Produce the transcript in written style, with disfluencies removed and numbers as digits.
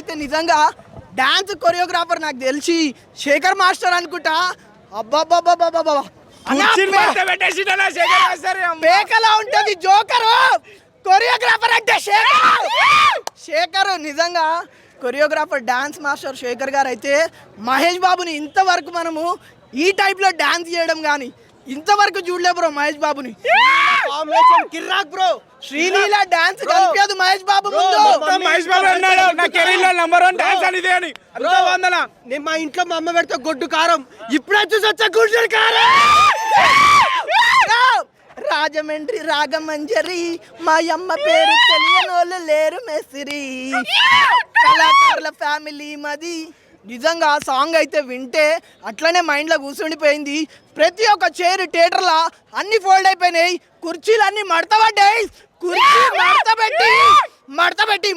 అయితే నిజంగా dance choreographer నాకు తెలిసి శేఖర్ మాస్టర్ అనుకుంటా. అబ్బాబ్బాబ్బాబ్బా పేకలా ఉంటది జోకరు. కొరియోగ్రాఫర్ అంటే శేఖర్ నిజంగా కొరియోగ్రాఫర్ డాన్స్ మాస్టర్ శేఖర్ గారు అయితే మహేష్ బాబుని ఇంతవరకు మనము ఈ టైప్ లో డాన్స్ చేయడం కానీ ఇంతవరకు చూడలే బ్రో. మహేష్ బాబుని కిర్రాక్ బ్రో. శ్రీలీల డాన్స్ కనిపించదు మహేష్ బాబు ముందు. మహేష్ బాబు అన్నాడు నా కెరీర్ లో నంబర్ 1 డాన్స్ అనేది అని. నేను మా ఇంట్లో మా అమ్మ పెడితే గొడ్డు కారం ఇప్పుడే చూసి వచ్చా గుడ్డు కారం. రాజమండ్రి రాగమంజరి మా అమ్మ పేరు తెలియనోళ్ళు లేరు మెసిరి. కళాకారుల ఫ్యామిలీ మది. నిజంగా ఆ సాంగ్ అయితే వింటే అట్లనే మైండ్లో కూర్చుండిపోయింది. ప్రతి ఒక్క చైర్ థియేటర్లో అన్ని ఫోల్డ్ అయిపోయినాయి. కుర్చీలు అన్ని మడతపడ్డాయి. కుర్చీ మడతపెట్టి